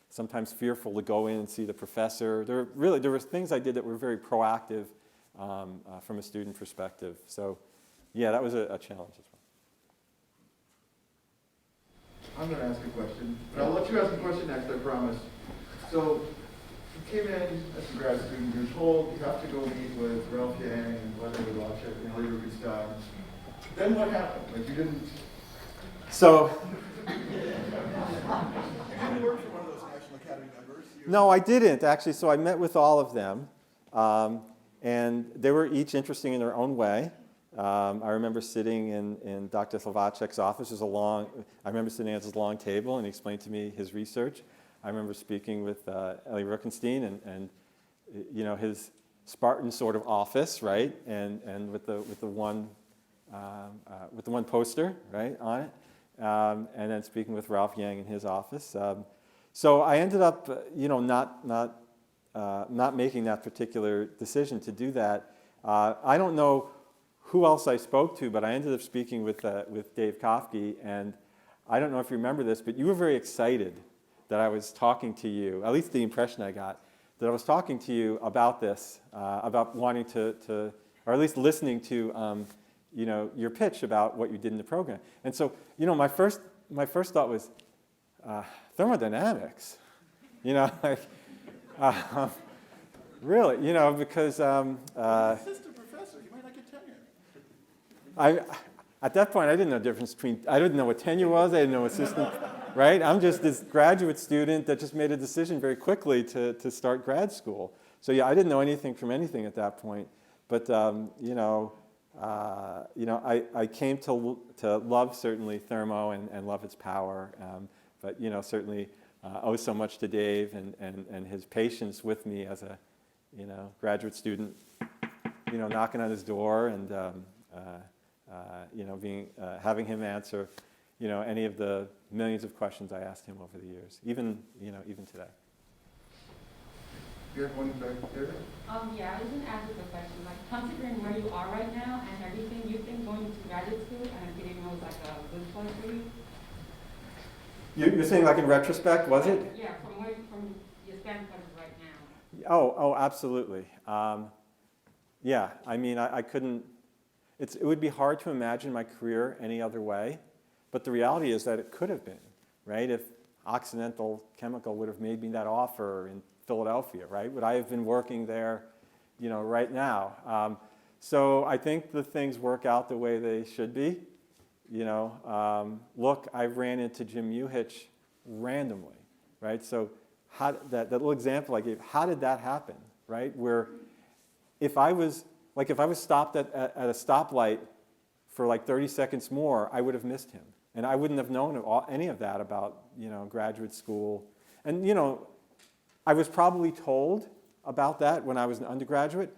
sometimes fearful to go in and see the professor. There were things I did that were very proactive from a student perspective. So, that was a challenge as well. I'm going to ask a question, but I'll let you ask a question next, I promise. So, you came in as a grad student, you're told you have to go meet with Ralph Yang and Vladimir Lachek and Harry Rubenstein. Then what happened? Like, you didn't... So, You didn't work for one of those National Academy members. no, I didn't, actually. So I met with all of them, and they were each interesting in their own way. I remember sitting in Dr. Slovacek's office. I remember sitting at his long table, and he explained to me his research. I remember speaking with Ellie Ruckenstein and you know, his Spartan sort of office, right? And with the one poster, right, on it. And then speaking with Ralph Yang in his office. So I ended up, you know, not making that particular decision to do that. I don't know who else I spoke to, but I ended up speaking with Dave Kofke, and I don't know if you remember this, but you were very excited that I was talking to you, at least the impression I got, that I was talking to you about this, about wanting to or at least listening to, you know, your pitch about what you did in the program. And so, you know, my first thought was, thermodynamics, you know, like, really, you know, because Assistant professor, you might not get tenure. At that point, I didn't know the difference between, I didn't know what tenure was, I didn't know assistant, right? I'm just this graduate student that just made a decision very quickly to start grad school. So yeah, I didn't know anything from anything at that point. But, you know, I came to love certainly thermo and love its power. But, you know, certainly owe so much to Dave and his patience with me as a, you know, graduate student, you know, knocking on his door and, you know, having him answer, you know, any of the millions of questions I asked him over the years, even today. You have one back there? Yeah, I was going to ask you a question. Like, considering where you are right now and everything, you think going to graduate school and getting was like a good choice for you? You're saying like in retrospect, was it? Yeah, from your standpoint right now. Oh, absolutely. Yeah, I mean, I couldn't. It would be hard to imagine my career any other way, but the reality is that it could have been, right? If Occidental Chemical would have made me that offer in Philadelphia, right? Would I have been working there, you know, right now? So I think the things work out the way they should be. You know, look, I ran into Jim Uhich randomly, right? So that little example I gave, how did that happen, right? Where if I was stopped at a stoplight for like 30 seconds more, I would have missed him. And I wouldn't have known any of that about, you know, graduate school. And, you know, I was probably told about that when I was an undergraduate,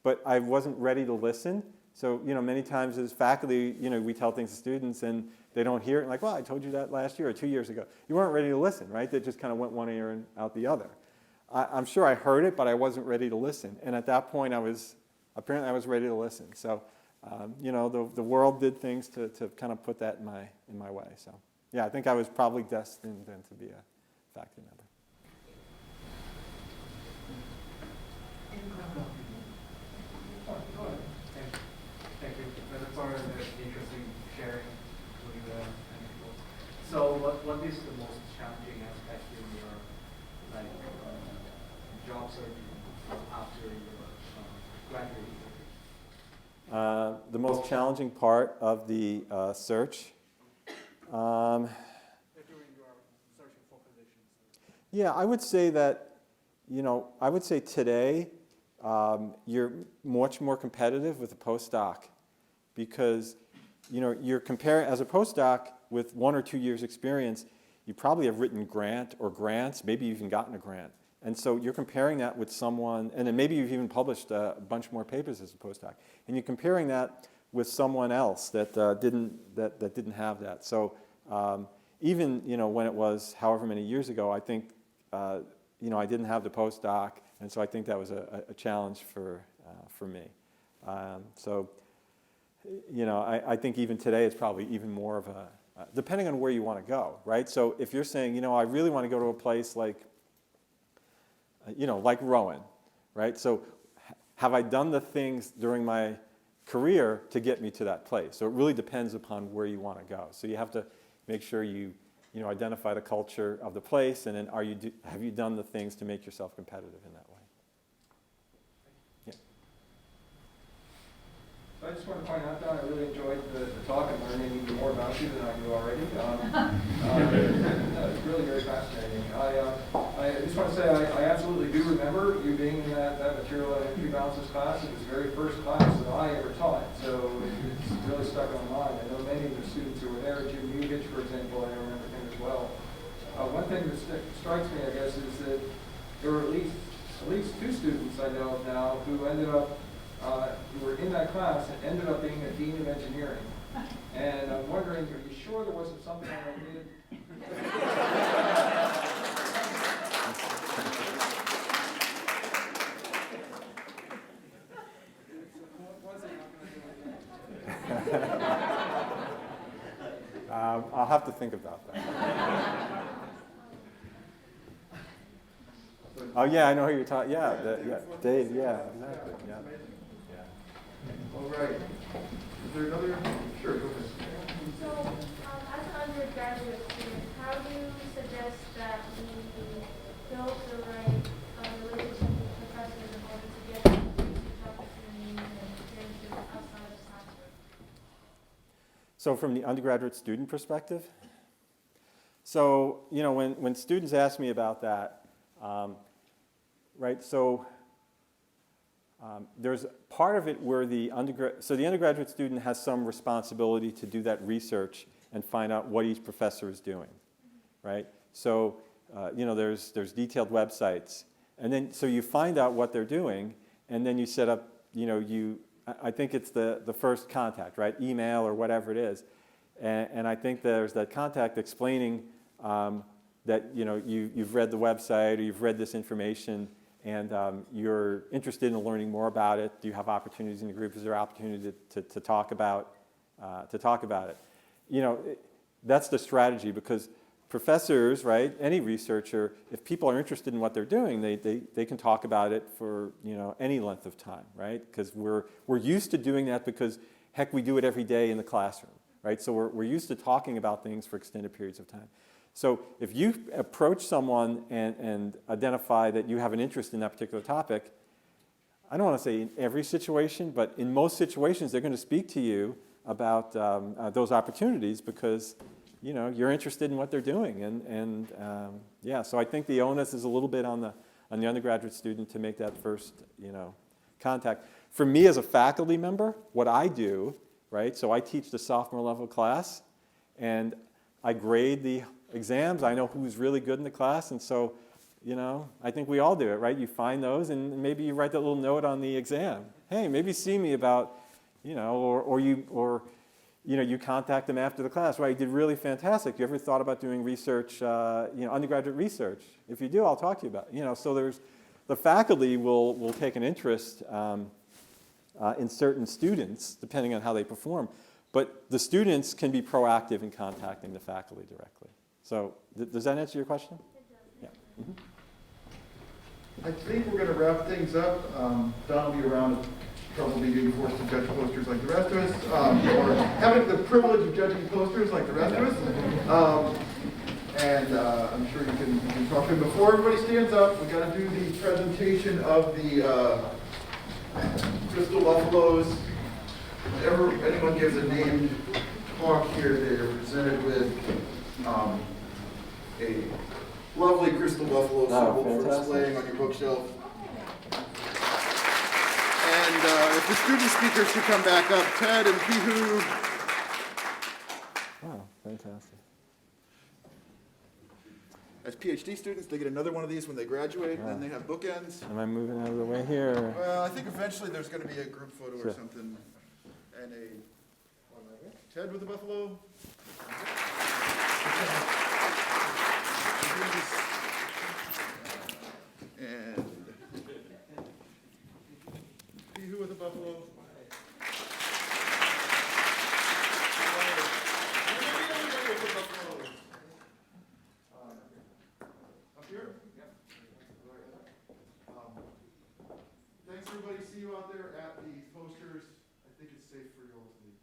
but I wasn't ready to listen. So, you know, many times as faculty, you know, we tell things to students and they don't hear it. Like, well, I told you that last year or 2 years ago. You weren't ready to listen, right? They just kind of went one ear and out the other. I'm sure I heard it, but I wasn't ready to listen. And at that point, apparently I was ready to listen. So, you know, the world did things to kind of put that in my way. So, yeah, I think I was probably destined then to be a faculty member. Thank you. That's always interesting sharing with people. So, what is the most challenging aspect in your job search after your graduate years? The most challenging part of the search. During your searching for positions. Yeah, I would say that, you know, I would say today you're much more competitive with a postdoc because, you know, you're comparing, as a postdoc with 1 or 2 years experience, you probably have written grant or grants, maybe you've even gotten a grant. And so you're comparing that with someone, and then maybe you've even published a bunch more papers as a postdoc, and you're comparing that with someone else that didn't have that. So even, you know, when it was however many years ago, I think you know, I didn't have the postdoc, and so I think that was a challenge for me. So you know, I think even today it's probably even more of a depending on where you want to go, right? So if you're saying, you know, I really want to go to a place like you know, like Rowan, right? So have I done the things during my career to get me to that place? So it really depends upon where you want to go. So you have to make sure you identify the culture of the place, and then have you done the things to make yourself competitive in that way? Yeah. So I just want to point out, Don, I really enjoyed the talk and learning even more about you than I knew already. It's really very fascinating. I just want to say I absolutely do remember you being in that material and energy balances class. It was the very first class that I ever taught, so it's really stuck on my mind. I know many of the students who were there, Jim Nugich, for example, I remember him as well. One thing that strikes me, I guess, is that there were at least 2 students I know of now who ended up who were in that class and ended up being a dean of engineering. And I'm wondering, are you sure there wasn't something I did? I'll have to think about that. Oh yeah, I know who you're talking. Yeah, Dave. Yeah, exactly. Yeah. All right. Is there another? Sure, go ahead. So, as an undergraduate student, how do you suggest that we build the right relationship with professors in order to get research opportunities and experiences outside of classroom? So from the undergraduate student perspective, so when students ask me about that, right? So there's part of it where the undergraduate student has some responsibility to do that research and find out what each professor is doing, right? So there's detailed websites, and then so you find out what they're doing, and then you set up, I think it's the first contact, right? Email or whatever it is, and I think there's that contact explaining that you've read the website or you've read this information, and you're interested in learning more about it. Do you have opportunities in the group? Is there opportunity to talk about it? That's the strategy, because professors, right, any researcher, if people are interested in what they're doing, they can talk about it for any length of time, right? Because we're used to doing that because, heck, we do it every day in the classroom, right? So we're used to talking about things for extended periods of time. So if you approach someone and identify that you have an interest in that particular topic, I don't want to say in every situation, but in most situations, they're going to speak to you about those opportunities because you're interested in what they're doing. So I think the onus is a little bit on the undergraduate student to make that first contact. For me as a faculty member, what I do, right? So I teach the sophomore level class, and I grade the exams. I know who's really good in the class, and so, I think we all do it, right? You find those, and maybe you write that little note on the exam. Hey, maybe see me about, or you contact them after the class, right? You did really fantastic. You ever thought about doing research, undergraduate research? If you do, I'll talk to you about it. So the faculty will take an interest in certain students, depending on how they perform. But the students can be proactive in contacting the faculty directly. So does that answer your question? Yeah. I think we're going to wrap things up. Don will be around, probably being forced to judge posters like the rest of us, or having the privilege of judging posters like the rest of us. I'm sure you can talk to him. Before everybody stands up, we've got to do the presentation of the Crystal Buffaloes. Whenever anyone gives a named talk here, they are presented with a lovely Crystal Buffalo symbol for displaying on your bookshelf. And if the student speakers could come back up, Ted and Pihu. Wow, fantastic. As PhD students, they get another one of these when they graduate, and then they have bookends. Am I moving out of the way here? Well, I think eventually there's going to be a group photo Sure. or something, and Ted with the buffalo. And Pihu with the buffalo. Up here? Yep. Thanks, everybody. See you out there at the posters. I think it's safe for you all to leave.